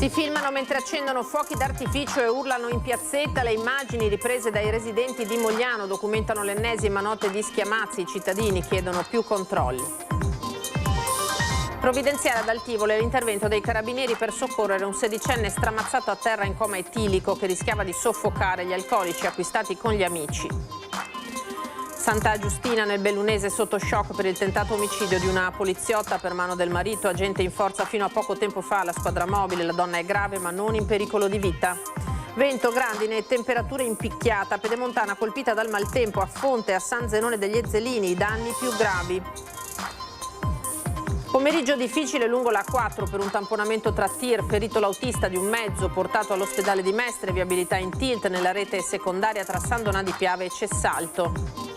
Si filmano mentre accendono fuochi d'artificio e urlano in piazzetta. Le immagini riprese dai residenti di Mogliano documentano l'ennesima notte di schiamazzi. I cittadini chiedono più controlli. Provvidenziale ad Altivole l'intervento dei carabinieri per soccorrere un sedicenne stramazzato a terra in coma etilico che rischiava di soffocare gli alcolici acquistati con gli amici. Santa Giustina nel Bellunese sotto shock per il tentato omicidio di una poliziotta per mano del marito, agente in forza fino a poco tempo fa alla squadra mobile. La donna è grave ma non in pericolo di vita. Vento, grandine e temperature in picchiata. Pedemontana colpita dal maltempo a Fonte, a San Zenone degli Ezzelini, i danni più gravi. Pomeriggio difficile lungo la A4 per un tamponamento tra tir, ferito l'autista di un mezzo portato all'ospedale di Mestre, viabilità in tilt nella rete secondaria tra San Donà di Piave e Cessalto.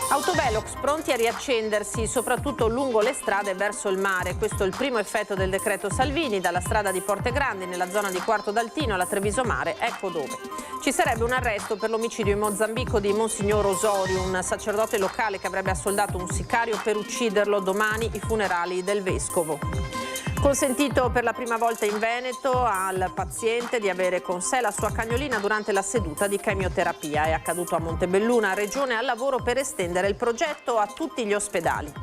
Autovelox pronti a riaccendersi, soprattutto lungo le strade verso il mare. Questo è il primo effetto del decreto Salvini, dalla strada di Porte Grandi nella zona di Quarto d'Altino alla Treviso Mare, ecco dove. Ci sarebbe un arresto per l'omicidio in Mozambico di Monsignor Osorio, un sacerdote locale che avrebbe assoldato un sicario per ucciderlo. Domani i funerali del vescovo. Consentito per la prima volta in Veneto al paziente di avere con sé la sua cagnolina durante la seduta di chemioterapia. È accaduto a Montebelluna, Regione al lavoro per estendere il progetto a tutti gli ospedali.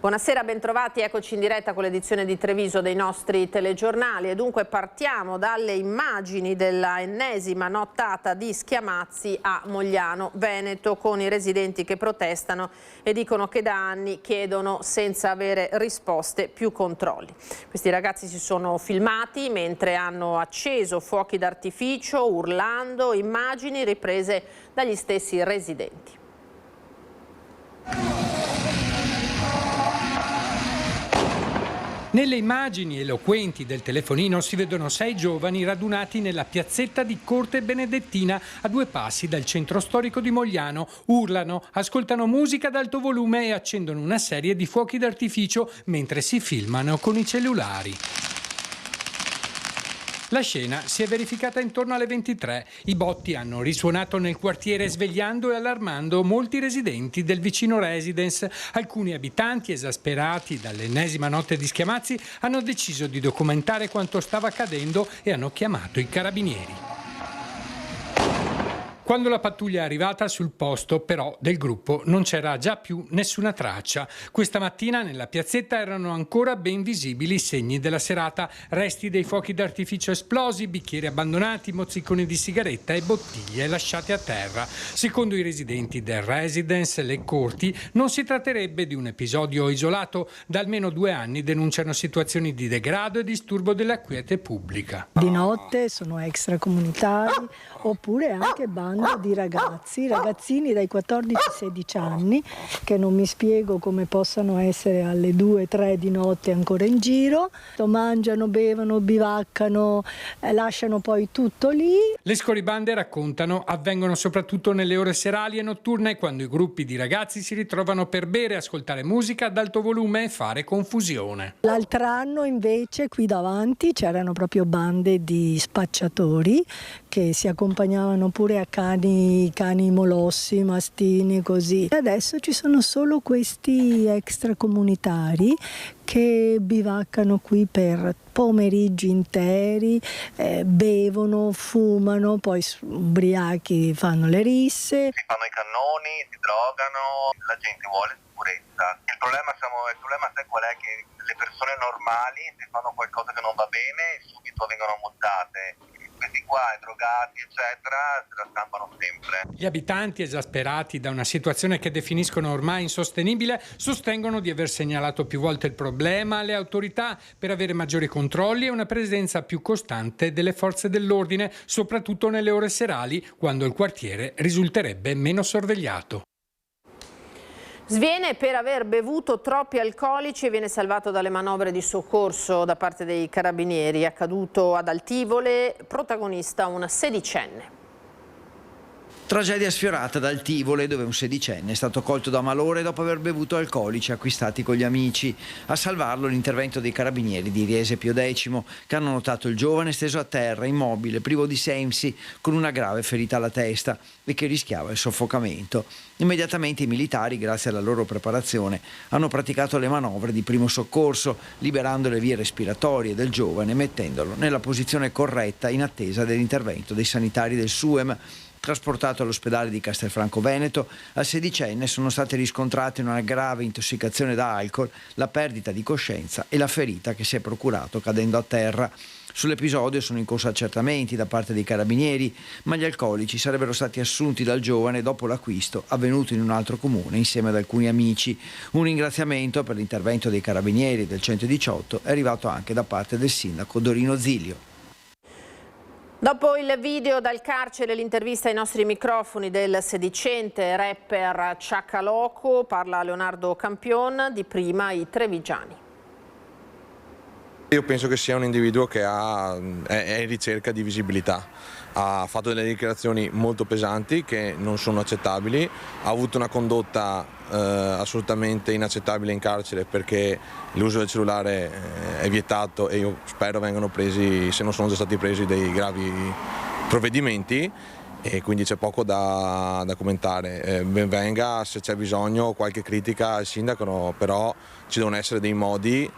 Buonasera, bentrovati, eccoci in diretta con l'edizione di Treviso dei nostri telegiornali e dunque partiamo dalle immagini della ennesima nottata di schiamazzi a Mogliano, Veneto, con i residenti che protestano e dicono che da anni chiedono senza avere risposte più controlli. Questi ragazzi si sono filmati mentre hanno acceso fuochi d'artificio, urlando, immagini riprese dagli stessi residenti. Nelle immagini eloquenti del telefonino si vedono 6 giovani radunati nella piazzetta di Corte Benedettina a 2 passi dal centro storico di Mogliano. Urlano, ascoltano musica ad alto volume e accendono una serie di fuochi d'artificio mentre si filmano con i cellulari. La scena si è verificata intorno alle 23. I botti hanno risuonato nel quartiere svegliando e allarmando molti residenti del vicino residence. Alcuni abitanti, esasperati dall'ennesima notte di schiamazzi, hanno deciso di documentare quanto stava accadendo e hanno chiamato i carabinieri. Quando la pattuglia è arrivata sul posto, però, del gruppo non c'era già più nessuna traccia. Questa mattina nella piazzetta erano ancora ben visibili i segni della serata, resti dei fuochi d'artificio esplosi, bicchieri abbandonati, mozziconi di sigaretta e bottiglie lasciate a terra. Secondo i residenti del residence Le Corti, non si tratterebbe di un episodio isolato. Da almeno 2 anni denunciano situazioni di degrado e disturbo della quiete pubblica. Di notte sono extracomunitari oppure anche bande di ragazzini dai 14 ai 16 anni che non mi spiego come possano essere alle 2-3 di notte ancora in giro, mangiano, bevono, bivaccano, lasciano poi tutto lì. Le scorribande, raccontano, avvengono soprattutto nelle ore serali e notturne quando i gruppi di ragazzi si ritrovano per bere, ascoltare musica ad alto volume e fare confusione. L'altro anno invece qui davanti c'erano proprio bande di spacciatori che si accompagnavano pure a cani molossi, mastini, così. Adesso ci sono solo questi extracomunitari che bivaccano qui per pomeriggi interi, bevono, fumano, poi ubriachi fanno le risse. Si fanno i cannoni, si drogano, la gente vuole sicurezza. Il problema sai qual è? Che le persone normali, se fanno qualcosa che non va bene, subito vengono multate. Questi qua, drogati, eccetera, se la stampano sempre. Gli abitanti, esasperati da una situazione che definiscono ormai insostenibile, sostengono di aver segnalato più volte il problema alle autorità per avere maggiori controlli e una presenza più costante delle forze dell'ordine, soprattutto nelle ore serali, quando il quartiere risulterebbe meno sorvegliato. Sviene per aver bevuto troppi alcolici e viene salvato dalle manovre di soccorso da parte dei carabinieri. È accaduto ad Altivole, protagonista un sedicenne. Tragedia sfiorata dal Tivole, dove un sedicenne è stato colto da malore dopo aver bevuto alcolici acquistati con gli amici. A salvarlo l'intervento dei carabinieri di Riese Pio X, che hanno notato il giovane steso a terra, immobile, privo di sensi, con una grave ferita alla testa e che rischiava il soffocamento. Immediatamente i militari, grazie alla loro preparazione, hanno praticato le manovre di primo soccorso, liberando le vie respiratorie del giovane e mettendolo nella posizione corretta in attesa dell'intervento dei sanitari del SUEM. Trasportato all'ospedale di Castelfranco Veneto, al sedicenne sono state riscontrate una grave intossicazione da alcol, la perdita di coscienza e la ferita che si è procurato cadendo a terra. Sull'episodio sono in corso accertamenti da parte dei carabinieri, ma gli alcolici sarebbero stati assunti dal giovane dopo l'acquisto avvenuto in un altro comune insieme ad alcuni amici. Un ringraziamento per l'intervento dei carabinieri del 118 è arrivato anche da parte del sindaco Dorino Zilio. Dopo il video dal carcere, l'intervista ai nostri microfoni del sedicente rapper Ciacaloco, parla Leonardo Campion, di prima i trevigiani. Io penso che sia un individuo che è in ricerca di visibilità, ha fatto delle dichiarazioni molto pesanti che non sono accettabili, ha avuto una condotta assolutamente inaccettabile in carcere perché l'uso del cellulare è vietato e io spero vengano presi, se non sono già stati presi, dei gravi provvedimenti e quindi c'è poco da commentare. Ben venga se c'è bisogno qualche critica al sindaco, però ci devono essere dei modi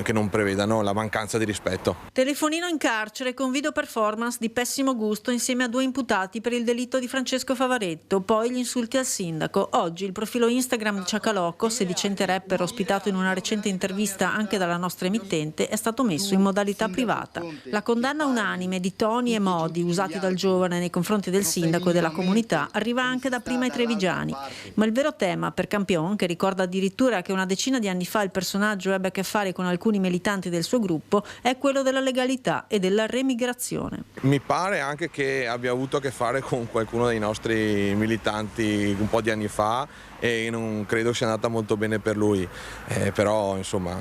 che non prevedano la mancanza di rispetto. Telefonino in carcere con video performance di pessimo gusto insieme a 2 imputati per il delitto di Francesco Favaretto, poi gli insulti al sindaco. Oggi il profilo Instagram di Ciacaloco, sedicente rapper ospitato in una recente intervista anche dalla nostra emittente, è stato messo in modalità privata. La condanna unanime di toni e modi usati dal giovane nei confronti del sindaco e della comunità arriva anche da prima ai trevigiani. Ma il vero tema per Campion, che ricorda addirittura che una decina di anni fa il personaggio ebbe a che fare con alcuni militanti del suo gruppo, è quello della legalità e della remigrazione. Mi pare anche che abbia avuto a che fare con qualcuno dei nostri militanti un po' di anni fa e non credo sia andata molto bene per lui, però insomma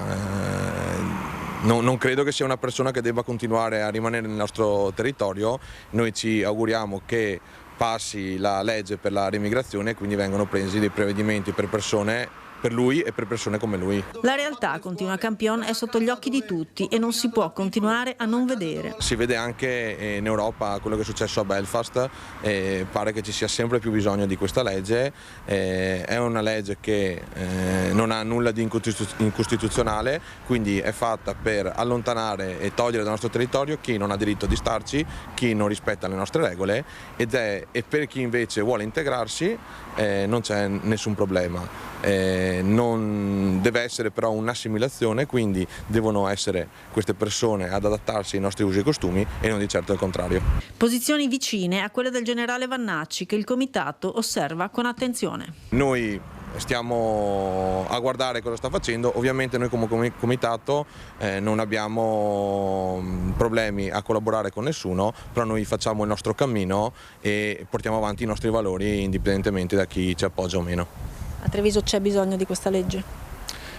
non credo che sia una persona che debba continuare a rimanere nel nostro territorio. Noi ci auguriamo che passi la legge per la remigrazione e quindi vengano presi dei provvedimenti per lui e per persone come lui. La realtà, continua Campion, è sotto gli occhi di tutti e non si può continuare a non vedere. Si vede anche in Europa quello che è successo a Belfast, pare che ci sia sempre più bisogno di questa legge, è una legge che non ha nulla di incostituzionale, quindi è fatta per allontanare e togliere dal nostro territorio chi non ha diritto di starci, chi non rispetta le nostre regole e per chi invece vuole integrarsi non c'è nessun problema. Non deve essere però un'assimilazione, quindi devono essere queste persone ad adattarsi ai nostri usi e costumi e non di certo il contrario. Posizioni vicine a quelle del generale Vannacci, che il comitato osserva con attenzione. Noi stiamo a guardare cosa sta facendo, ovviamente noi come comitato non abbiamo problemi a collaborare con nessuno, però noi facciamo il nostro cammino e portiamo avanti i nostri valori indipendentemente da chi ci appoggia o meno. A Treviso c'è bisogno di questa legge?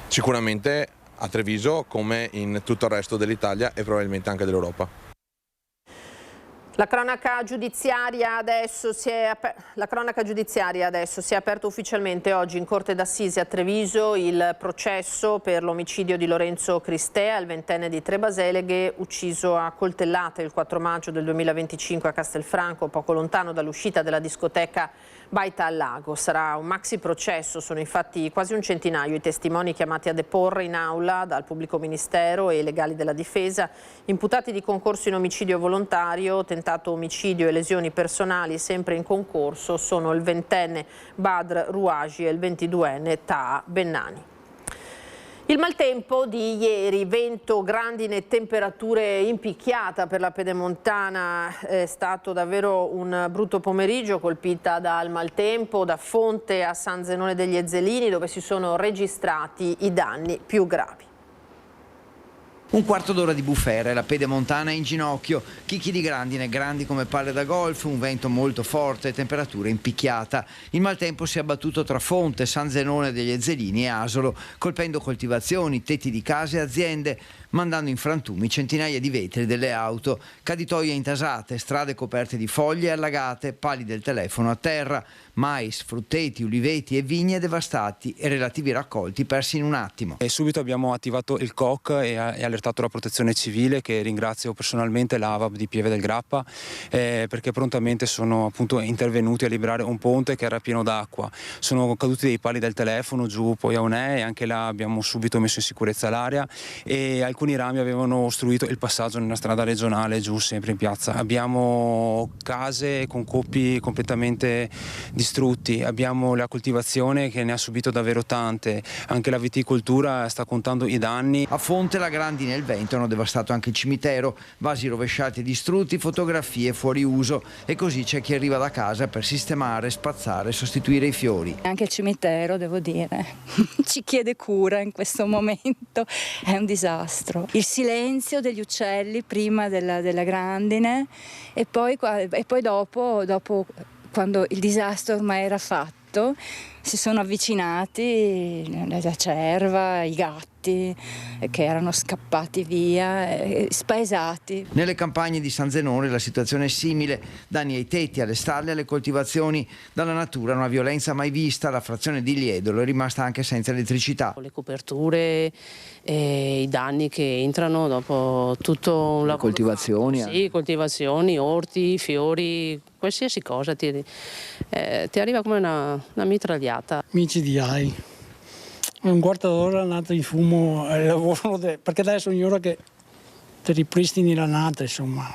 Sicuramente a Treviso, come in tutto il resto dell'Italia e probabilmente anche dell'Europa. La cronaca giudiziaria adesso si è aperta ufficialmente oggi in Corte d'Assise a Treviso il processo per l'omicidio di Lorenzo Cristea, il 20enne di Trebaseleghe, ucciso a coltellate il 4 maggio del 2025 a Castelfranco, poco lontano dall'uscita della discoteca Baita al Lago. Sarà un maxi processo, sono infatti quasi un centinaio i testimoni chiamati a deporre in aula dal pubblico ministero e i legali della difesa, imputati di concorso in omicidio volontario, tentato omicidio e lesioni personali sempre in concorso sono il 20enne Badr Rouaji e il 22enne Taha Bennani. Il maltempo di ieri, vento, grandine e temperature in picchiata per la Pedemontana, è stato davvero un brutto pomeriggio, colpita dal maltempo, da Fonte a San Zenone degli Ezzelini, dove si sono registrati i danni più gravi. Un quarto d'ora di bufera, la Pedemontana è in ginocchio, chicchi di grandine grandi come palle da golf, un vento molto forte, temperatura in picchiata. Il maltempo si è abbattuto tra Fonte, San Zenone degli Ezzelini e Asolo, colpendo coltivazioni, tetti di case e aziende. mandando in frantumi centinaia di vetri delle auto, caditoie intasate, strade coperte di foglie allagate, pali del telefono a terra, mais, frutteti, uliveti e vigne devastati e relativi raccolti persi in un attimo. E subito abbiamo attivato il COC e allertato la protezione civile, che ringrazio personalmente, l'AVAP di Pieve del Grappa, perché prontamente sono appunto intervenuti a liberare un ponte che era pieno d'acqua. Sono caduti dei pali del telefono giù poi a Onè, e anche là abbiamo subito messo in sicurezza l'area, e alcuni rami avevano ostruito il passaggio nella strada regionale giù sempre in piazza. Abbiamo case con coppi completamente distrutti, abbiamo la coltivazione che ne ha subito davvero tante, anche la viticoltura sta contando i danni. A Fonte la grandine e il vento hanno devastato anche il cimitero, vasi rovesciati e distrutti, fotografie fuori uso, e così c'è chi arriva da casa per sistemare, spazzare e sostituire i fiori. Anche il cimitero, devo dire, ci chiede cura in questo momento, è un disastro. Il silenzio degli uccelli prima della grandine e poi dopo, quando il disastro ormai era fatto, si sono avvicinati la cerva, i gatti che erano scappati via, spaesati. Nelle campagne di San Zenone la situazione è simile, danni ai tetti, alle stalle, alle coltivazioni. Dalla natura una violenza mai vista, la frazione di Liedolo è rimasta anche senza elettricità. Le coperture e i danni che entrano dopo tutto un lavoro. Coltivazioni? Sì, coltivazioni, orti, fiori, qualsiasi cosa ti arriva come una mitragliata. Micidiali. Un quarto d'ora è nato in fumo il lavoro, perché adesso ogni ora che ti ripristini la nata, insomma.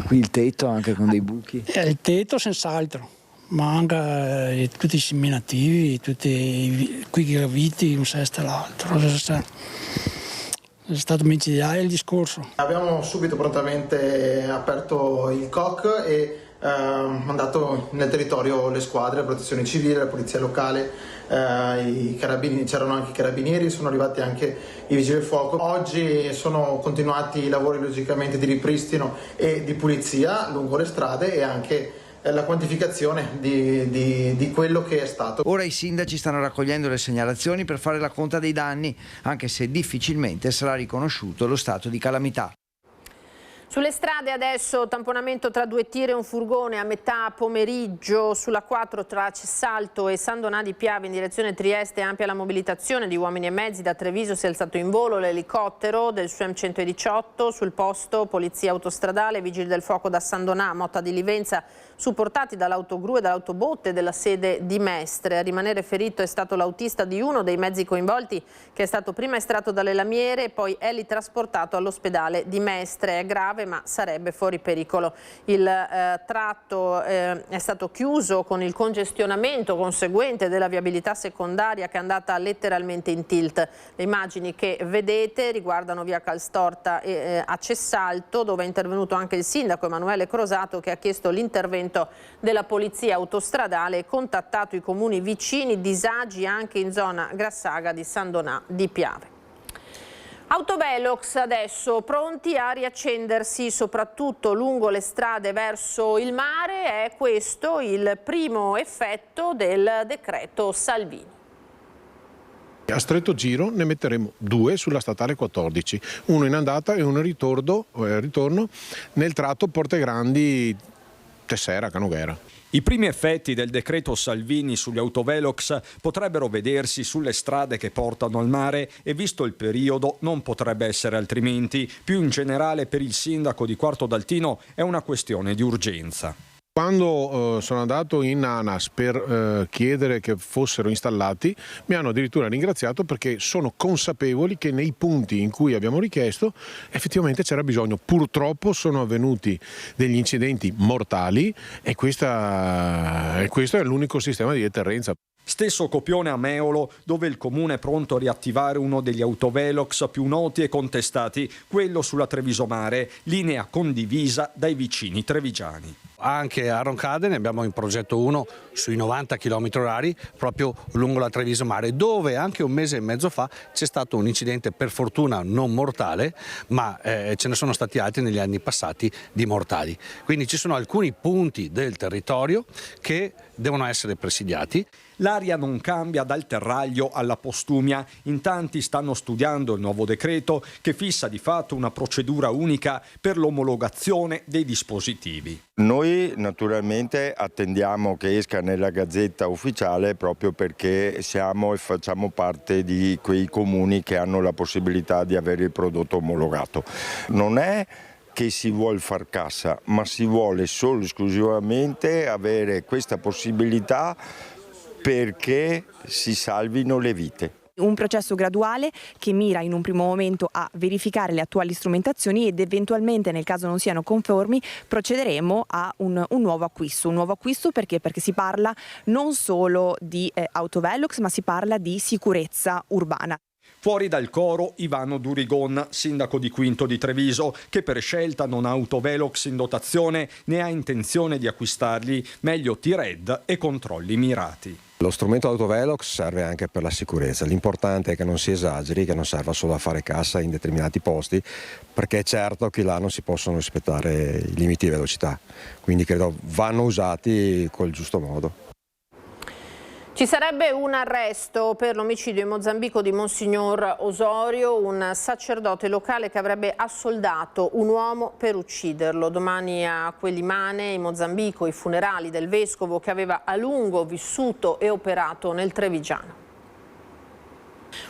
Qui il tetto anche con dei buchi? Il tetto senz'altro, ma anche tutti i seminativi, tutti qui graviti, un sesto e l'altro. È stato micidiale il discorso. Abbiamo subito prontamente aperto il COC e mandato nel territorio le squadre, la protezione civile, la polizia locale, i carabinieri, c'erano anche i carabinieri, sono arrivati anche i vigili del fuoco. Oggi sono continuati i lavori logicamente di ripristino e di pulizia lungo le strade e anche la quantificazione di quello che è stato. Ora i sindaci stanno raccogliendo le segnalazioni per fare la conta dei danni, anche se difficilmente sarà riconosciuto lo stato di calamità. Sulle strade adesso tamponamento tra due tir e un furgone a metà pomeriggio sulla 4 tra Cessalto e San Donà di Piave in direzione Trieste, ampia la mobilitazione di uomini e mezzi. Da Treviso si è alzato in volo l'elicottero del SUEM 118, sul posto polizia autostradale, vigili del fuoco da San Donà, Motta di Livenza, supportati dall'autogru e dall'autobotte della sede di Mestre. A rimanere ferito è stato l'autista di uno dei mezzi coinvolti, che è stato prima estratto dalle lamiere e poi elitrasportato all'ospedale di Mestre. È grave ma sarebbe fuori pericolo. Il tratto è stato chiuso con il congestionamento conseguente della viabilità secondaria che è andata letteralmente in tilt. Le immagini che vedete riguardano via Calstorta a Cessalto, dove è intervenuto anche il sindaco Emanuele Crosato, che ha chiesto l'intervento della polizia autostradale e contattato i comuni vicini, disagi anche in zona Grassaga di San Donà di Piave. Autovelox adesso pronti a riaccendersi soprattutto lungo le strade verso il mare. È questo il primo effetto del decreto Salvini. A stretto giro ne metteremo 2 sulla statale 14, uno in andata e uno in ritorno nel tratto Portegrandi Tessera Canoghera. I primi effetti del decreto Salvini sugli autovelox potrebbero vedersi sulle strade che portano al mare e, visto il periodo, non potrebbe essere altrimenti. Più in generale, per il sindaco di Quarto d'Altino è una questione di urgenza. Quando sono andato in ANAS per chiedere che fossero installati, mi hanno addirittura ringraziato perché sono consapevoli che nei punti in cui abbiamo richiesto effettivamente c'era bisogno. Purtroppo sono avvenuti degli incidenti mortali e questo è l'unico sistema di deterrenza. Stesso copione a Meolo, dove il comune è pronto a riattivare uno degli autovelox più noti e contestati, quello sulla Treviso Mare, linea condivisa dai vicini trevigiani. Anche a Roncade ne abbiamo in progetto uno sui 90 km/h proprio lungo la Treviso Mare, dove anche un mese e mezzo fa c'è stato un incidente, per fortuna non mortale, ma ce ne sono stati altri negli anni passati di mortali. Quindi ci sono alcuni punti del territorio che devono essere presidiati. L'aria non cambia dal terraglio alla postumia. In tanti stanno studiando il nuovo decreto che fissa di fatto una procedura unica per l'omologazione dei dispositivi. Noi naturalmente attendiamo che esca nella Gazzetta Ufficiale proprio perché siamo e facciamo parte di quei comuni che hanno la possibilità di avere il prodotto omologato. Non è che si vuol far cassa, ma si vuole solo esclusivamente avere questa possibilità perché si salvino le vite. Un processo graduale che mira in un primo momento a verificare le attuali strumentazioni ed eventualmente, nel caso non siano conformi, procederemo a un nuovo acquisto. Un nuovo acquisto perché si parla non solo di autovelox, ma si parla di sicurezza urbana. Fuori dal coro Ivano Durigon, sindaco di Quinto di Treviso, che per scelta non ha autovelox in dotazione né ha intenzione di acquistarli, meglio T-Red e controlli mirati. Lo strumento autovelox serve anche per la sicurezza, l'importante è che non si esageri, che non serva solo a fare cassa in determinati posti, perché è certo che là non si possono rispettare i limiti di velocità, quindi credo vanno usati col giusto modo. Ci sarebbe un arresto per l'omicidio in Mozambico di Monsignor Osorio, un sacerdote locale che avrebbe assoldato un uomo per ucciderlo. Domani a Quelimane, in Mozambico, i funerali del vescovo che aveva a lungo vissuto e operato nel Trevigiano.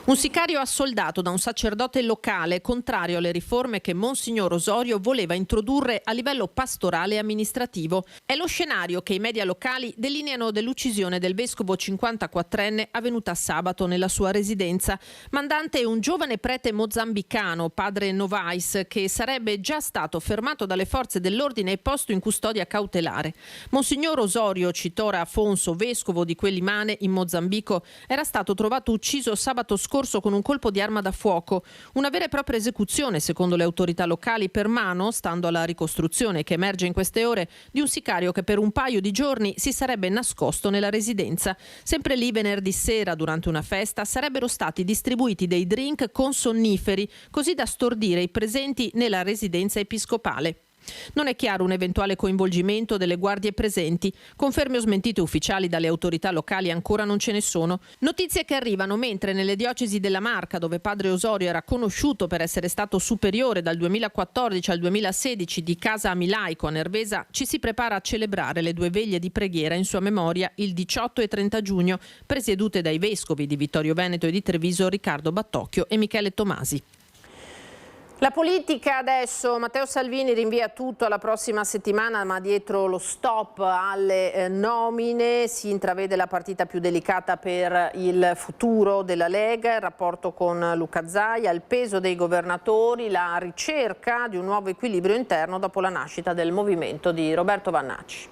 Un sicario assoldato da un sacerdote locale contrario alle riforme che Monsignor Osorio voleva introdurre a livello pastorale e amministrativo. È lo scenario che i media locali delineano dell'uccisione del vescovo 54enne avvenuta sabato nella sua residenza. Mandante è un giovane prete mozambicano, padre Novais, che sarebbe già stato fermato dalle forze dell'ordine e posto in custodia cautelare. Monsignor Osorio Citora Afonso, vescovo di Quelimane in Mozambico, era stato trovato ucciso sabato scorso con un colpo di arma da fuoco, una vera e propria esecuzione secondo le autorità locali per mano, stando alla ricostruzione che emerge in queste ore, di un sicario che per un paio di giorni si sarebbe nascosto nella residenza. Sempre lì venerdì sera durante una festa sarebbero stati distribuiti dei drink con sonniferi così da stordire i presenti nella residenza episcopale. Non è chiaro un eventuale coinvolgimento delle guardie presenti. Conferme o smentite ufficiali dalle autorità locali ancora non ce ne sono. Notizie che arrivano mentre nelle diocesi della Marca, dove padre Osorio era conosciuto per essere stato superiore dal 2014 al 2016 di Casa Amilaico a Nervesa, ci si prepara a celebrare le 2 veglie di preghiera in sua memoria il 18 e 30 giugno, presiedute dai vescovi di Vittorio Veneto e di Treviso Riccardo Battocchio e Michele Tomasi. La politica adesso, Matteo Salvini rinvia tutto alla prossima settimana, ma dietro lo stop alle nomine si intravede la partita più delicata per il futuro della Lega, il rapporto con Luca Zaia, il peso dei governatori, la ricerca di un nuovo equilibrio interno dopo la nascita del movimento di Roberto Vannacci.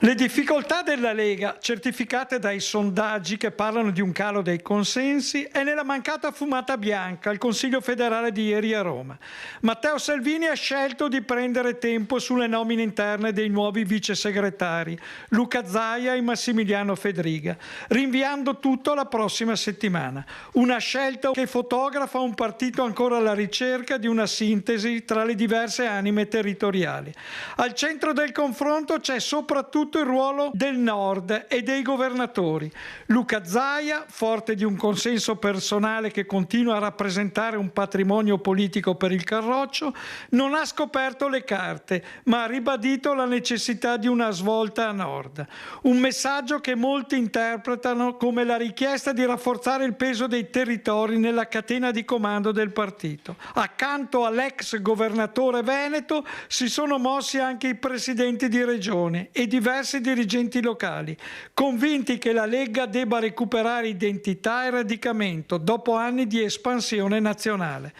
Le difficoltà della Lega, certificate dai sondaggi che parlano di un calo dei consensi, è nella mancata fumata bianca al Consiglio federale di ieri a Roma. Matteo Salvini ha scelto di prendere tempo sulle nomine interne dei nuovi vice segretari, Luca Zaia e Massimiliano Fedriga, rinviando tutto alla prossima settimana. Una scelta che fotografa un partito ancora alla ricerca di una sintesi tra le diverse anime territoriali. Al centro del confronto c'è soprattutto il ruolo del Nord e dei governatori. Luca Zaia, forte di un consenso personale che continua a rappresentare un patrimonio politico per il Carroccio, non ha scoperto le carte, ma ha ribadito la necessità di una svolta a Nord. Un messaggio che molti interpretano come la richiesta di rafforzare il peso dei territori nella catena di comando del partito. Accanto all'ex governatore veneto si sono mossi anche i presidenti di regione e diversi dirigenti locali, convinti che la Lega debba recuperare identità e radicamento dopo anni di espansione nazionale.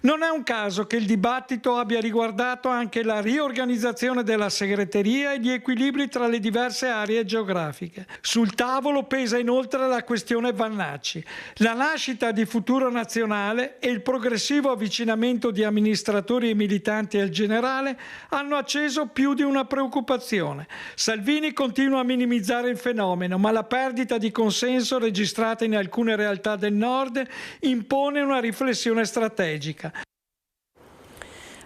Non è un caso che il dibattito abbia riguardato anche la riorganizzazione della segreteria e gli equilibri tra le diverse aree geografiche. Sul tavolo pesa inoltre la questione Vannacci. La nascita di Futuro Nazionale e il progressivo avvicinamento di amministratori e militanti al generale hanno acceso più di una preoccupazione. Salvini continua a minimizzare il fenomeno, ma la perdita di consenso registrata in alcune realtà del Nord impone una riflessione strategica.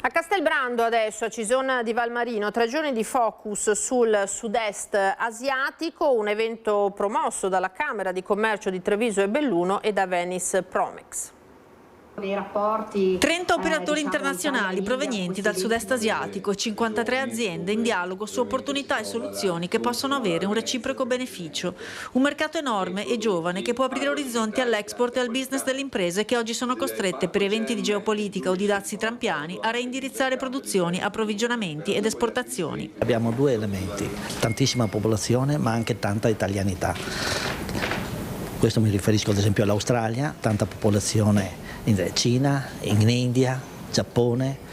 A Castelbrando adesso, a Cison di Valmarino, 3 giorni di focus sul sud-est asiatico, un evento promosso dalla Camera di Commercio di Treviso e Belluno e da Venice Promex. Dei rapporti, 30 operatori internazionali provenienti dal sud-est asiatico e 53 aziende in dialogo su opportunità e soluzioni che possono avere un reciproco beneficio. Un mercato enorme e giovane che può aprire orizzonti all'export e al business delle imprese che oggi sono costrette per eventi di geopolitica o di dazi trampiani a reindirizzare produzioni, approvvigionamenti ed esportazioni. Abbiamo 2 elementi, tantissima popolazione ma anche tanta italianità. Questo mi riferisco ad esempio all'Australia, tanta popolazione in Cina, in India, Giappone,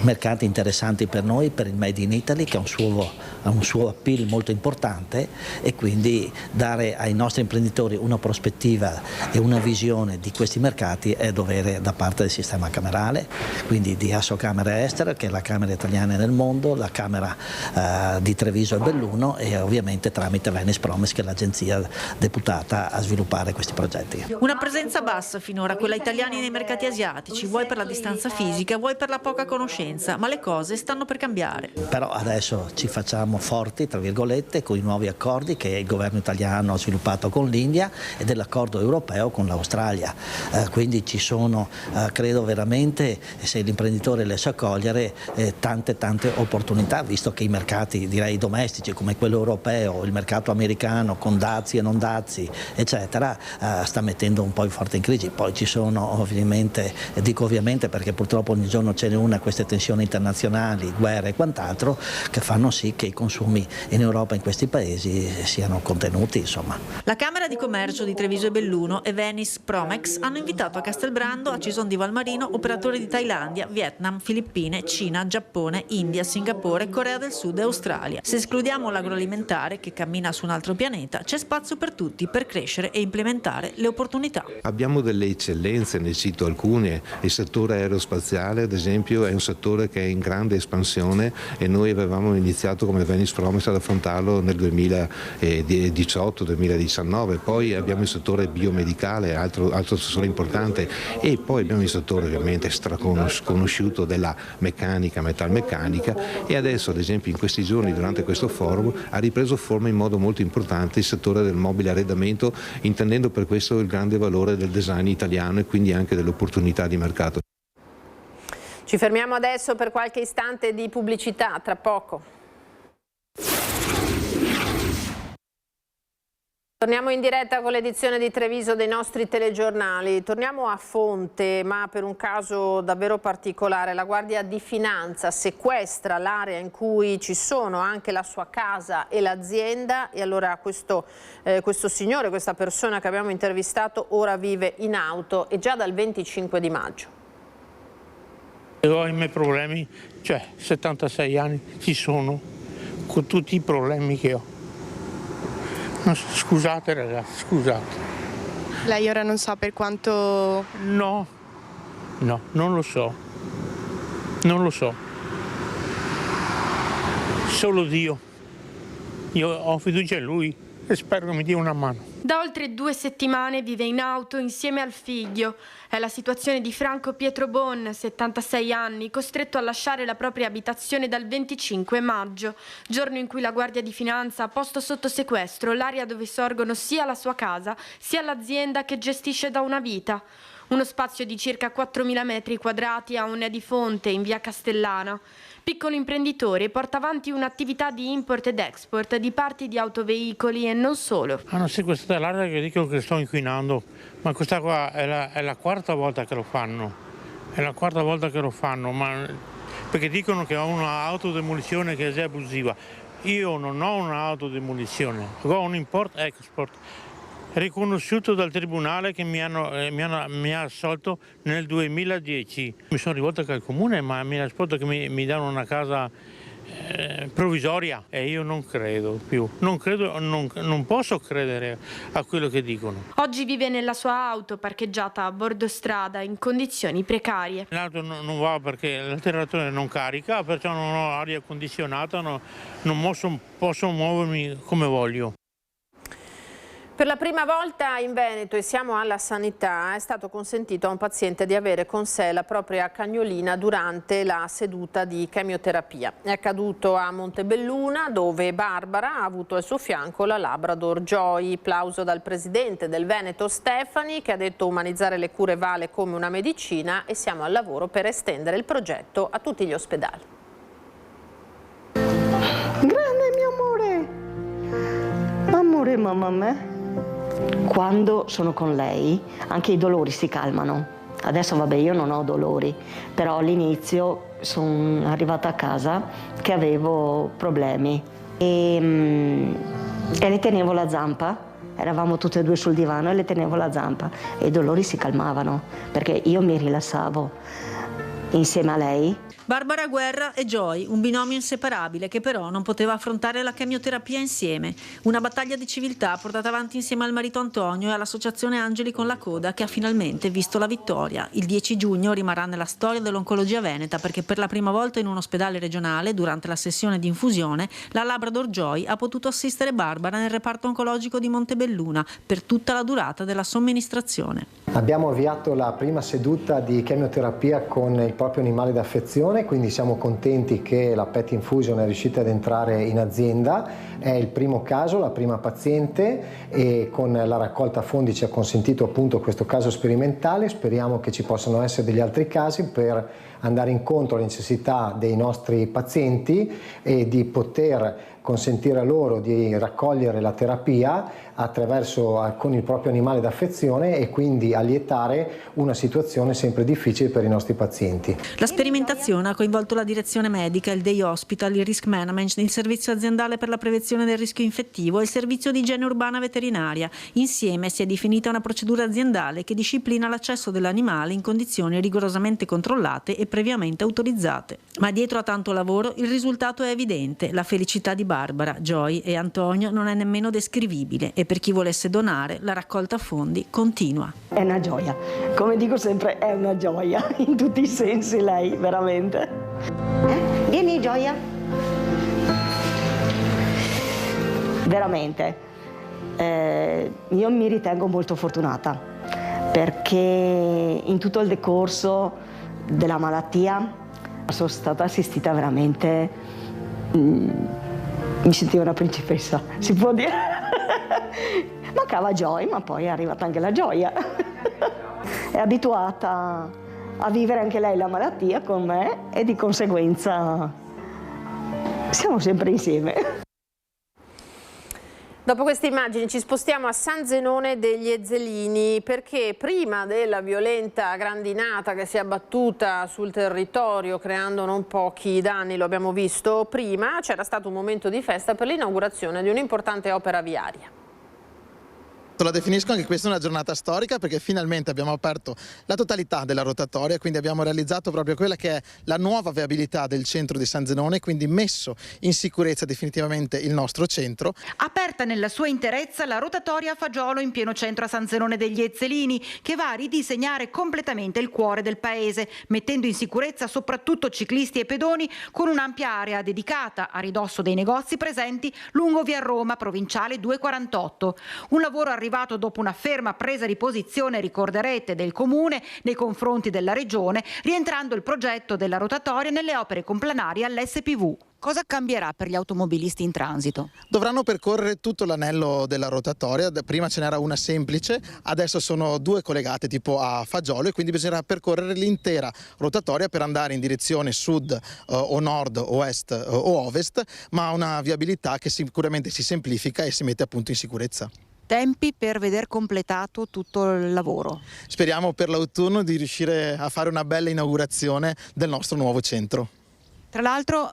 mercati interessanti per noi, per il Made in Italy che ha un suo appeal molto importante, e quindi dare ai nostri imprenditori una prospettiva e una visione di questi mercati è dovere da parte del sistema camerale, quindi di Assocamere Estera, che è la Camera italiana nel mondo, la Camera di Treviso e Belluno, e ovviamente tramite Venice Promex, che è l'agenzia deputata a sviluppare questi progetti. Una presenza bassa finora, quella italiana nei mercati asiatici, vuoi per la distanza fisica, vuoi per la poca conoscenza, ma le cose stanno per cambiare. Però adesso ci facciamo forti, tra virgolette, con i nuovi accordi che il governo italiano ha sviluppato con l'India e dell'accordo europeo con l'Australia. Quindi ci sono, credo veramente, se l'imprenditore le sa cogliere, tante opportunità, visto che i mercati, direi domestici, come quello europeo, il mercato americano con dazi e non dazi, eccetera, sta mettendo un po' forte in crisi. Poi ci sono ovviamente, dico ovviamente perché purtroppo ogni giorno ce n'è una, queste tensioni internazionali, guerre e quant'altro, che fanno sì che i consumi in Europa, in questi paesi, siano contenuti, insomma. La Camera di Commercio di Treviso e Belluno e Venice Promex hanno invitato a Castelbrando, a Cison di Valmarino, operatori di Thailandia, Vietnam, Filippine, Cina, Giappone, India, Singapore, Corea del Sud e Australia. Se escludiamo l'agroalimentare, che cammina su un altro pianeta, c'è spazio per tutti per crescere e implementare le opportunità. Abbiamo delle eccellenze, ne cito alcune. Il settore aerospaziale, ad esempio, è un settore che è in grande espansione e noi avevamo iniziato come Venice Promex ad affrontarlo nel 2018-2019. Poi abbiamo il settore biomedicale, altro settore importante, e poi abbiamo il settore ovviamente straconosciuto della meccanica, metalmeccanica, e adesso ad esempio in questi giorni durante questo forum ha ripreso forma in modo molto importante il settore del mobile arredamento, intendendo per questo il grande valore del design italiano e quindi anche delle opportunità di mercato. Ci fermiamo adesso per qualche istante di pubblicità, tra poco. Torniamo in diretta con l'edizione di Treviso dei nostri telegiornali. Torniamo a Fonte, ma per un caso davvero particolare. La Guardia di Finanza sequestra l'area in cui ci sono anche la sua casa e l'azienda, e allora questo signore, questa persona che abbiamo intervistato, ora vive in auto e già dal 25 di maggio. Ho i miei problemi, cioè 76 anni ci sono, con tutti i problemi che ho. Scusate ragazzi, scusate. Lei ora non sa per quanto... No, non lo so. Solo Dio. Io ho fiducia in Lui e spero che mi dia una mano. Da oltre 2 settimane vive in auto insieme al figlio. È la situazione di Franco Pietro Bon, 76 anni, costretto a lasciare la propria abitazione dal 25 maggio, giorno in cui la Guardia di Finanza ha posto sotto sequestro l'area dove sorgono sia la sua casa sia l'azienda che gestisce da una vita. Uno spazio di circa 4.000 metri quadrati a Onea di Fonte, in via Castellana. Piccolo imprenditore, porta avanti un'attività di import ed export di parti di autoveicoli e non solo. Hanno sequestrato l'area che dicono che sto inquinando, ma questa qua è la quarta volta che lo fanno. Perché dicono che ho un'autodemolizione che è già abusiva. Io non ho un'autodemolizione, ho un import-export riconosciuto dal tribunale che mi ha assolto nel 2010. Mi sono rivolto anche al comune, ma mi ha risposto che mi danno una casa provvisoria e io non credo più. Non posso credere a quello che dicono. Oggi vive nella sua auto parcheggiata a bordo strada in condizioni precarie. L'auto non va perché l'alternatore non carica, perciò non ho aria condizionata, non posso muovermi come voglio. Per la prima volta in Veneto, e siamo alla sanità, è stato consentito a un paziente di avere con sé la propria cagnolina durante la seduta di chemioterapia. È accaduto a Montebelluna, dove Barbara ha avuto al suo fianco la Labrador Joy. Plauso dal presidente del Veneto Stefani, che ha detto umanizzare le cure vale come una medicina, e siamo al lavoro per estendere il progetto a tutti gli ospedali. Grande mio amore! Amore mamma me! Quando sono con lei anche i dolori si calmano. Adesso vabbè, io non ho dolori, però all'inizio sono arrivata a casa che avevo problemi e le tenevo la zampa. Eravamo tutte e due sul divano e le tenevo la zampa e i dolori si calmavano perché io mi rilassavo insieme a lei. Barbara Guerra e Joy, un binomio inseparabile che però non poteva affrontare la chemioterapia insieme. Una battaglia di civiltà portata avanti insieme al marito Antonio e all'associazione Angeli con la Coda, che ha finalmente visto la vittoria. Il 10 giugno rimarrà nella storia dell'oncologia veneta perché per la prima volta in un ospedale regionale, durante la sessione di infusione, la Labrador Joy ha potuto assistere Barbara nel reparto oncologico di Montebelluna per tutta la durata della somministrazione. Abbiamo avviato la prima seduta di chemioterapia con il proprio animale d'affezione, quindi siamo contenti che la Pet Infusion è riuscita ad entrare in azienda. È il primo caso, la prima paziente, e con la raccolta fondi ci ha consentito appunto questo caso sperimentale. Speriamo che ci possano essere degli altri casi per andare incontro alle necessità dei nostri pazienti e di poter consentire a loro di raccogliere la terapia con il proprio animale d'affezione e quindi allietare una situazione sempre difficile per i nostri pazienti. La sperimentazione ha coinvolto la direzione medica, il day hospital, il risk management, il servizio aziendale per la prevenzione del rischio infettivo e il servizio di igiene urbana veterinaria. Insieme si è definita una procedura aziendale che disciplina l'accesso dell'animale in condizioni rigorosamente controllate e previamente autorizzate. Ma dietro a tanto lavoro il risultato è evidente. La felicità di Barbara, Joy e Antonio non è nemmeno descrivibile e per chi volesse donare la raccolta fondi continua. È una gioia, come dico sempre è una gioia, in tutti i sensi lei, veramente. Vieni Gioia. Veramente, io mi ritengo molto fortunata perché in tutto il decorso della malattia sono stata assistita veramente, mi sentivo una principessa, si può dire. Mancava Joy, ma poi è arrivata anche la Gioia. È abituata a vivere anche lei la malattia con me e di conseguenza siamo sempre insieme. Dopo queste immagini ci spostiamo a San Zenone degli Ezzelini, perché prima della violenta grandinata che si è abbattuta sul territorio creando non pochi danni, lo abbiamo visto prima, c'era stato un momento di festa per l'inaugurazione di un'importante opera viaria. La definisco anche questa una giornata storica perché finalmente abbiamo aperto la totalità della rotatoria, quindi abbiamo realizzato proprio quella che è la nuova viabilità del centro di San Zenone, quindi messo in sicurezza definitivamente il nostro centro. Aperta nella sua interezza la rotatoria a fagiolo in pieno centro a San Zenone degli Ezzelini, che va a ridisegnare completamente il cuore del paese, mettendo in sicurezza soprattutto ciclisti e pedoni con un'ampia area dedicata a ridosso dei negozi presenti lungo via Roma Provinciale 248. Un lavoro arrivato dopo una ferma presa di posizione, ricorderete, del Comune nei confronti della Regione, rientrando il progetto della rotatoria nelle opere complenarie all'SPV. Cosa cambierà per gli automobilisti in transito? Dovranno percorrere tutto l'anello della rotatoria, prima ce n'era una semplice, adesso sono due collegate tipo a fagiolo e quindi bisognerà percorrere l'intera rotatoria per andare in direzione sud o nord o est o ovest, ma una viabilità che sicuramente si semplifica e si mette appunto in sicurezza. Tempi per veder completato tutto il lavoro? Speriamo per l'autunno di riuscire a fare una bella inaugurazione del nostro nuovo centro. Tra l'altro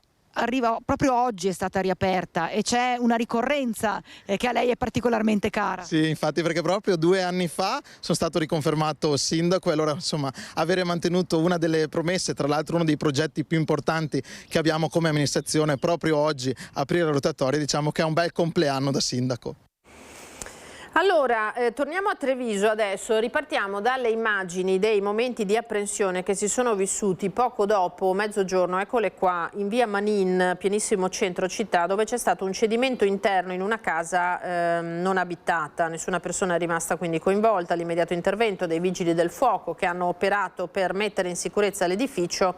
proprio oggi è stata riaperta e c'è una ricorrenza che a lei è particolarmente cara. Sì, infatti, perché proprio 2 anni fa sono stato riconfermato sindaco e allora insomma avere mantenuto una delle promesse, tra l'altro uno dei progetti più importanti che abbiamo come amministrazione, proprio oggi aprire la rotatoria, diciamo che è un bel compleanno da sindaco. Allora, torniamo a Treviso adesso, ripartiamo dalle immagini dei momenti di apprensione che si sono vissuti poco dopo mezzogiorno, eccole qua, in via Manin, pienissimo centro città, dove c'è stato un cedimento interno in una casa non abitata, nessuna persona è rimasta quindi coinvolta, l'immediato intervento dei vigili del fuoco che hanno operato per mettere in sicurezza l'edificio,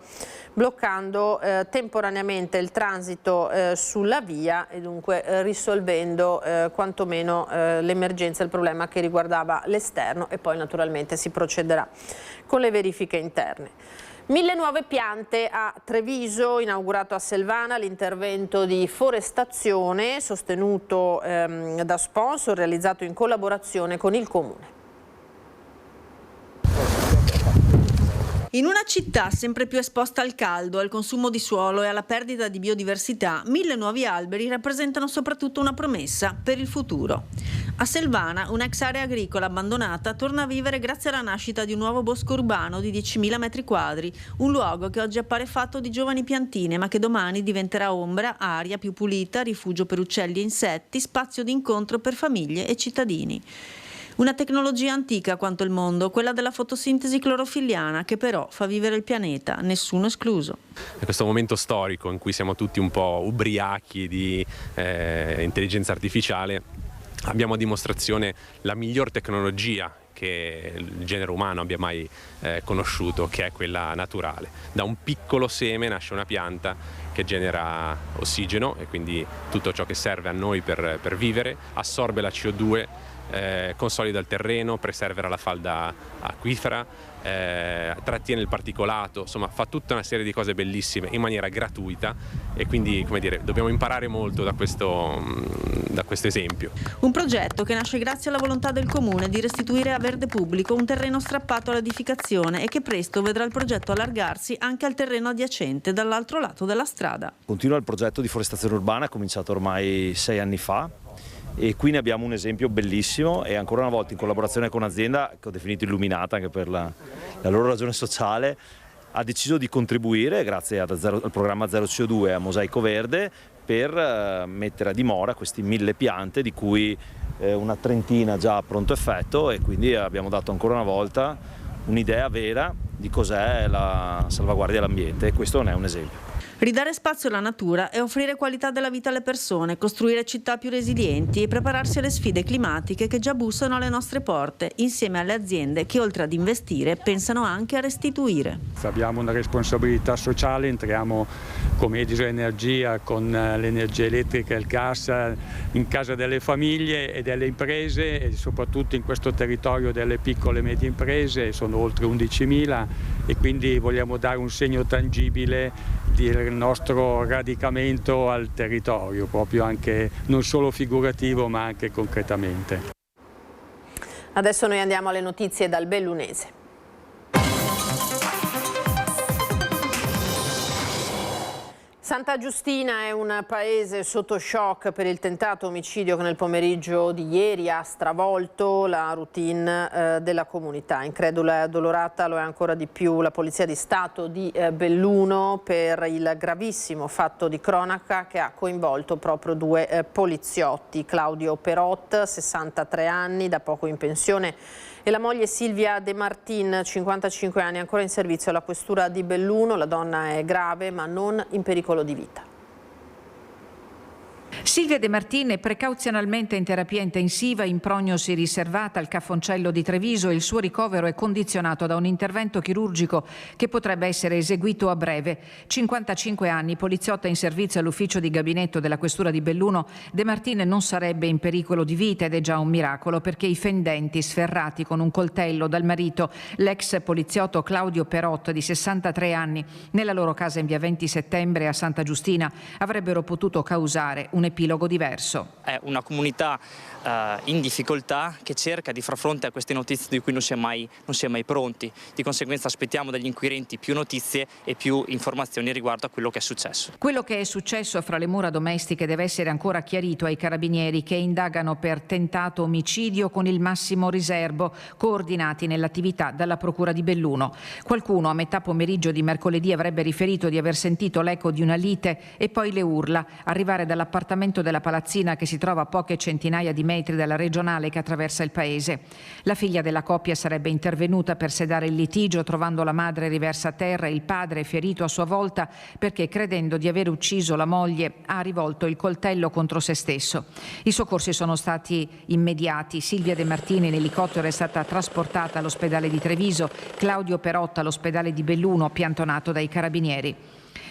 bloccando temporaneamente il transito sulla via e dunque risolvendo quantomeno l'emergenza, il problema che riguardava l'esterno, e poi naturalmente si procederà con le verifiche interne. 1000 nuove piante a Treviso, inaugurato a Selvana l'intervento di forestazione sostenuto da sponsor, realizzato in collaborazione con il Comune. In una città sempre più esposta al caldo, al consumo di suolo e alla perdita di biodiversità, 1000 nuovi alberi rappresentano soprattutto una promessa per il futuro. A Selvana, un'ex area agricola abbandonata torna a vivere grazie alla nascita di un nuovo bosco urbano di 10.000 metri quadri, un luogo che oggi appare fatto di giovani piantine, ma che domani diventerà ombra, aria più pulita, rifugio per uccelli e insetti, spazio di incontro per famiglie e cittadini. Una tecnologia antica quanto il mondo, quella della fotosintesi clorofilliana, che però fa vivere il pianeta, nessuno escluso. In questo momento storico in cui siamo tutti un po' ubriachi di intelligenza artificiale, abbiamo a dimostrazione la miglior tecnologia che il genere umano abbia mai conosciuto, che è quella naturale. Da un piccolo seme nasce una pianta che genera ossigeno e quindi tutto ciò che serve a noi per vivere, assorbe la CO2, consolida il terreno, preserverà la falda acquifera, trattiene il particolato, insomma fa tutta una serie di cose bellissime in maniera gratuita, e quindi, come dire, dobbiamo imparare molto da questo esempio. Un progetto che nasce grazie alla volontà del Comune di restituire a verde pubblico un terreno strappato all'edificazione e che presto vedrà il progetto allargarsi anche al terreno adiacente dall'altro lato della strada. Continua il progetto di forestazione urbana cominciato ormai 6 anni fa, e qui ne abbiamo un esempio bellissimo, e ancora una volta in collaborazione con un'azienda che ho definito illuminata anche per la loro ragione sociale, ha deciso di contribuire grazie al programma Zero CO2 e a Mosaico Verde per mettere a dimora questi 1000 piante, di cui una trentina già a pronto effetto, e quindi abbiamo dato ancora una volta un'idea vera di cos'è la salvaguardia dell'ambiente, e questo ne è un esempio. Ridare spazio alla natura e offrire qualità della vita alle persone, costruire città più resilienti e prepararsi alle sfide climatiche che già bussano alle nostre porte, insieme alle aziende che oltre ad investire pensano anche a restituire. Abbiamo una responsabilità sociale, entriamo come Edison Energia con l'energia elettrica e il gas in casa delle famiglie e delle imprese, e soprattutto in questo territorio delle piccole e medie imprese, sono oltre 11.000, e quindi vogliamo dare un segno tangibile del nostro radicamento al territorio, proprio anche non solo figurativo ma anche concretamente. Adesso noi andiamo alle notizie dal Bellunese. Santa Giustina è un paese sotto shock per il tentato omicidio che nel pomeriggio di ieri ha stravolto la routine della comunità. Incredula e addolorata lo è ancora di più la Polizia di Stato di Belluno per il gravissimo fatto di cronaca che ha coinvolto proprio 2 poliziotti, Claudio Perot, 63 anni, da poco in pensione, e la moglie Silvia De Martin, 55 anni, ancora in servizio alla questura di Belluno. La donna è grave ma non in pericolo di vita. Silvia De Martin è precauzionalmente in terapia intensiva in prognosi riservata al Caffoncello di Treviso e il suo ricovero è condizionato da un intervento chirurgico che potrebbe essere eseguito a breve. 55 anni, poliziotta in servizio all'ufficio di gabinetto della questura di Belluno, De Martin non sarebbe in pericolo di vita, ed è già un miracolo perché i fendenti sferrati con un coltello dal marito, l'ex poliziotto Claudio Perot di 63 anni, nella loro casa in via 20 settembre a Santa Giustina, avrebbero potuto causare un epilogo diverso. È una comunità in difficoltà che cerca di far fronte a queste notizie di cui non si è mai pronti. Di conseguenza aspettiamo dagli inquirenti più notizie e più informazioni riguardo a quello che è successo. Quello che è successo fra le mura domestiche deve essere ancora chiarito ai carabinieri che indagano per tentato omicidio con il massimo riservo, coordinati nell'attività dalla Procura di Belluno. Qualcuno a metà pomeriggio di mercoledì avrebbe riferito di aver sentito l'eco di una lite e poi le urla arrivare dall'appartamento stanziamento della palazzina che si trova a poche centinaia di metri dalla regionale che attraversa il paese. La figlia della coppia sarebbe intervenuta per sedare il litigio, trovando la madre riversa a terra e il padre ferito a sua volta perché, credendo di aver ucciso la moglie, ha rivolto il coltello contro se stesso. I soccorsi sono stati immediati. Silvia De Martini in elicottero è stata trasportata all'ospedale di Treviso, Claudio Perotta all'ospedale di Belluno, piantonato dai carabinieri.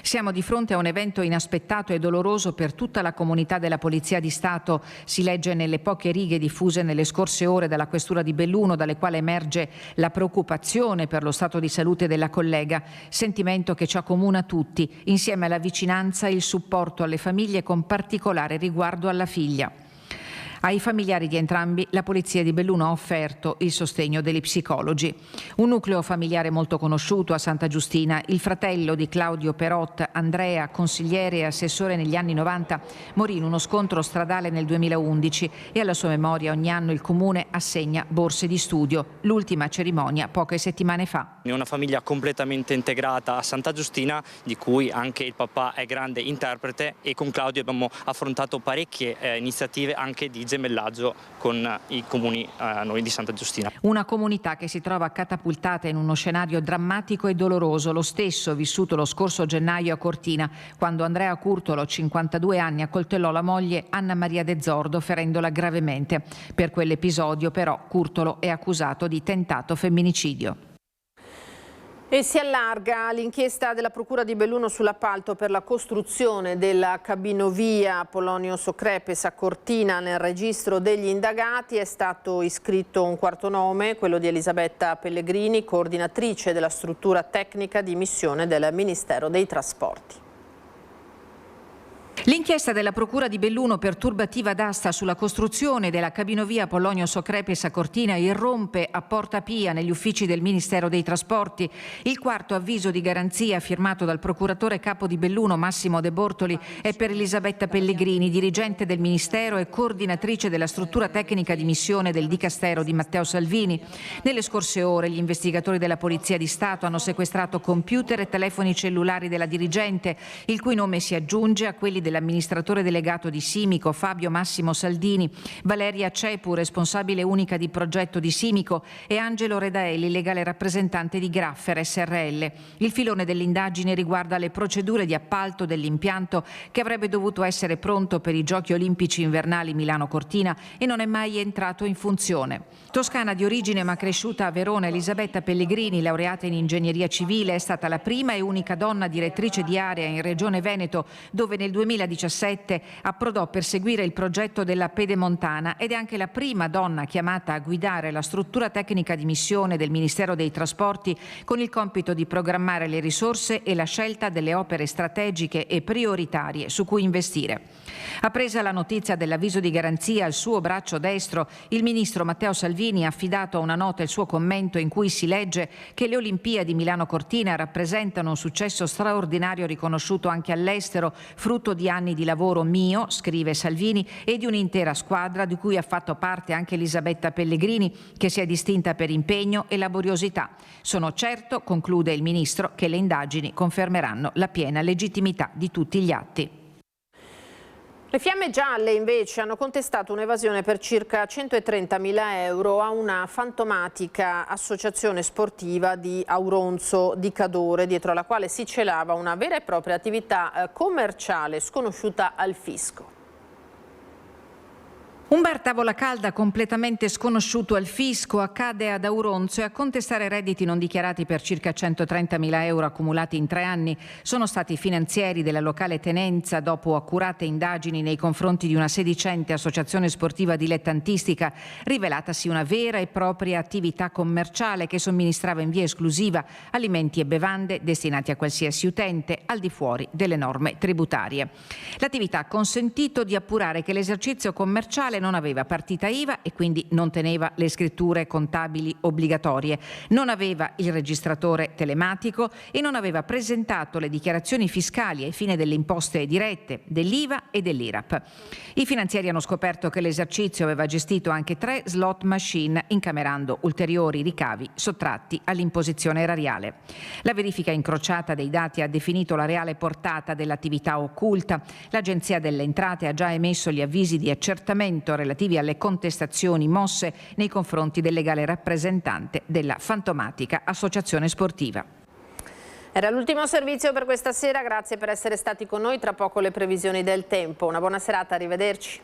Siamo di fronte a un evento inaspettato e doloroso per tutta la comunità della Polizia di Stato, si legge nelle poche righe diffuse nelle scorse ore dalla Questura di Belluno, dalle quali emerge la preoccupazione per lo stato di salute della collega, sentimento che ci accomuna tutti, insieme alla vicinanza e il supporto alle famiglie con particolare riguardo alla figlia. Ai familiari di entrambi la Polizia di Belluno ha offerto il sostegno degli psicologi. Un nucleo familiare molto conosciuto a Santa Giustina, il fratello di Claudio Perot, Andrea, consigliere e assessore negli anni 90, morì in uno scontro stradale nel 2011 e alla sua memoria ogni anno il Comune assegna borse di studio. L'ultima cerimonia poche settimane fa. È una famiglia completamente integrata a Santa Giustina, di cui anche il papà è grande interprete, e con Claudio abbiamo affrontato parecchie iniziative anche di gemellaggio con i comuni noi di Santa Giustina. Una comunità che si trova catapultata in uno scenario drammatico e doloroso, lo stesso vissuto lo scorso gennaio a Cortina, quando Andrea Curtolo, 52 anni, accoltellò la moglie Anna Maria De Zordo ferendola gravemente. Per quell'episodio però Curtolo è accusato di tentato femminicidio. E si allarga l'inchiesta della Procura di Belluno sull'appalto per la costruzione della cabinovia Polonio-Socrepes a Cortina. Nel registro degli indagati è stato iscritto un quarto nome, quello di Elisabetta Pellegrini, coordinatrice della struttura tecnica di missione del Ministero dei Trasporti. L'inchiesta della Procura di Belluno per turbativa d'asta sulla costruzione della cabinovia Polonio-Socrepes a Cortina irrompe a Porta Pia negli uffici del Ministero dei Trasporti. Il quarto avviso di garanzia firmato dal procuratore capo di Belluno Massimo De Bortoli è per Elisabetta Pellegrini, dirigente del Ministero e coordinatrice della struttura tecnica di missione del Dicastero di Matteo Salvini. Nelle scorse ore gli investigatori della Polizia di Stato hanno sequestrato computer e telefoni cellulari della dirigente, il cui nome si aggiunge a quelli dell'amministratore delegato di Simico Fabio Massimo Saldini, Valeria Cepu, responsabile unica di progetto di Simico, e Angelo Redaelli, legale rappresentante di Graffer SRL. Il filone dell'indagine riguarda le procedure di appalto dell'impianto che avrebbe dovuto essere pronto per i Giochi Olimpici Invernali Milano-Cortina e non è mai entrato in funzione. Toscana di origine ma cresciuta a Verona, Elisabetta Pellegrini, laureata in ingegneria civile, è stata la prima e unica donna direttrice di area in Regione Veneto, dove nel 2017 approdò per seguire il progetto della Pedemontana ed è anche la prima donna chiamata a guidare la struttura tecnica di missione del Ministero dei Trasporti con il compito di programmare le risorse e la scelta delle opere strategiche e prioritarie su cui investire. Appresa la notizia dell'avviso di garanzia al suo braccio destro, il ministro Matteo Salvini ha affidato a una nota il suo commento in cui si legge che le Olimpiadi Milano-Cortina rappresentano un successo straordinario riconosciuto anche all'estero, frutto di anni di lavoro mio, scrive Salvini, e di un'intera squadra di cui ha fatto parte anche Elisabetta Pellegrini, che si è distinta per impegno e laboriosità. Sono certo, conclude il ministro, che le indagini confermeranno la piena legittimità di tutti gli atti. Le Fiamme Gialle invece hanno contestato un'evasione per circa 130.000 euro a una fantomatica associazione sportiva di Auronzo di Cadore, dietro alla quale si celava una vera e propria attività commerciale sconosciuta al fisco. Un bar tavola calda completamente sconosciuto al fisco accade ad Auronzo e a contestare redditi non dichiarati per circa 130.000 euro accumulati in 3 anni sono stati i finanzieri della locale tenenza dopo accurate indagini nei confronti di una sedicente associazione sportiva dilettantistica, rivelatasi una vera e propria attività commerciale che somministrava in via esclusiva alimenti e bevande destinati a qualsiasi utente al di fuori delle norme tributarie. L'attività ha consentito di appurare che l'esercizio commerciale quale non aveva partita IVA e quindi non teneva le scritture contabili obbligatorie, non aveva il registratore telematico e non aveva presentato le dichiarazioni fiscali ai fini delle imposte dirette, dell'IVA e dell'IRAP. I finanzieri hanno scoperto che l'esercizio aveva gestito anche 3 slot machine, incamerando ulteriori ricavi sottratti all'imposizione erariale. La verifica incrociata dei dati ha definito la reale portata dell'attività occulta. L'Agenzia delle Entrate ha già emesso gli avvisi di accertamento relativi alle contestazioni mosse nei confronti del legale rappresentante della fantomatica associazione sportiva. Era l'ultimo servizio per questa sera, grazie per essere stati con noi. Tra poco le previsioni del tempo. Una buona serata, arrivederci.